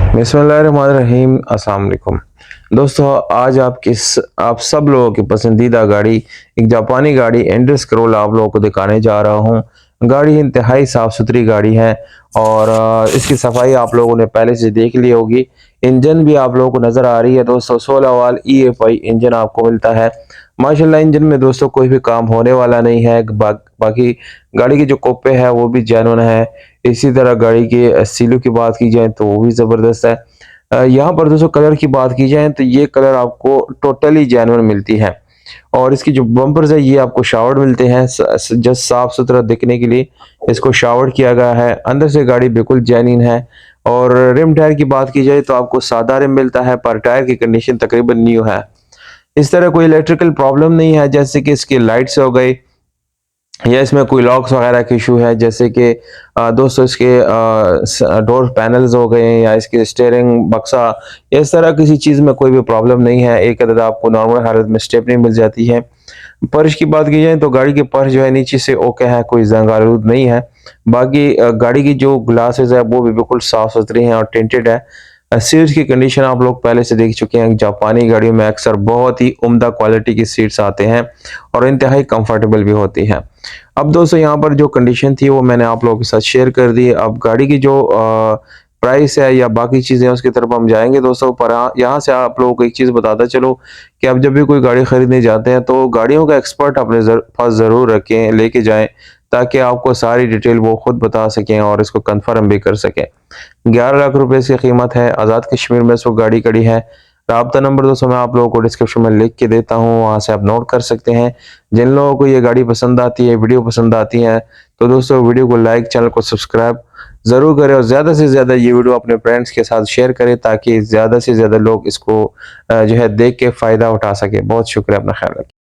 बिस्मिल्लाहिर्रहमानिर्रहीम। अस्सलाम वालेकुम दोस्तों, आज आप सब लोगों की पसंदीदा गाड़ी, एक जापानी गाड़ी एंड्रेस करोल आप लोगों को दिखाने जा रहा हूँ। गाड़ी इंतहाई साफ़ सुथरी गाड़ी है और इसकी सफाई आप लोगों ने पहले से देख ली होगी। इंजन भी आप लोगों को नज़र आ रही है दोस्तों, 16 वाल EFI इंजन आपको मिलता है। माशाल्लाह इंजन में दोस्तों कोई भी काम होने वाला नहीं है। बाकी गाड़ी की जो कोपे है वो भी जेन्युइन है। इसी तरह गाड़ी के सीलों की बात की जाए तो वो भी ज़बरदस्त है। यहाँ पर दोस्तों कलर की बात की जाए तो ये कलर आपको टोटली जेन्युइन मिलती है और इसकी जो बम्पर्स है ये आपको शावर्ड मिलते हैं जस्ट साफ सुथरा दिखने के लिए इसको शावर्ड किया गया है। अंदर से गाड़ी बिल्कुल जेन्युइन है। और रिम टायर की बात की जाए तो आपको सादा रिम मिलता है, पर टायर की कंडीशन तकरीबन न्यू है। इस तरह कोई इलेक्ट्रिकल प्रॉब्लम नहीं है, जैसे कि इसकी लाइट्स हो गई या इसमें कोई लॉक्स वगैरह का इशू है, जैसे कि दोस्तों इसके डोर पैनल्स हो गए या इसके स्टीयरिंग बक्सा, इस तरह किसी चीज़ में कोई भी प्रॉब्लम नहीं है। एक अदद आपको नॉर्मल हालत में स्टेपनी मिल जाती है। फर्श की बात की जाए तो गाड़ी के फर्श जो है नीचे से ओके है, कोई जंग आलूद नहीं है। बाकी गाड़ी की जो ग्लासेस है वो भी बिल्कुल साफ सुथरी हैं और टिंटेड है। सीट्स की कंडीशन आप लोग पहले से देख चुके हैं। जापानी गाड़ियों में अक्सर बहुत ही उम्दा क्वालिटी की सीट्स आते हैं और इंतहाई कंफर्टेबल भी होती हैं। अब दोस्तों यहाँ पर जो कंडीशन थी वो मैंने आप लोगों के साथ शेयर कर दी। अब गाड़ी की जो प्राइस है या बाकी चीज़ें उसकी तरफ हम जाएंगे दोस्तों, पर यहाँ से आप लोगों को एक चीज़ बताता चलो कि आप जब भी कोई गाड़ी खरीदने जाते हैं तो गाड़ियों का एक्सपर्ट अपने पास ज़रूर रखें, लेके जाएं, ताकि आपको सारी डिटेल वो खुद बता सकें और इसको कंफर्म भी कर सकें। 11 लाख रुपए इसकी कीमत है। आज़ाद कश्मीर में इसको गाड़ी खड़ी है। राब्ता नंबर दोस्तों मैं आप लोगों को डिस्क्रिप्शन में लिख के देता हूँ, वहाँ से आप नोट कर सकते हैं। जिन लोगों को ये गाड़ी पसंद आती है, वीडियो पसंद आती है, तो दोस्तों वीडियो को लाइक, चैनल को सब्सक्राइब ज़रूर करें और ज़्यादा से ज़्यादा ये वीडियो अपने फ्रेंड्स के साथ शेयर करें, ताकि ज़्यादा से ज़्यादा लोग इसको जो है देख के फ़ायदा उठा सके। बहुत शुक्रिया, अपना ख्याल रखें।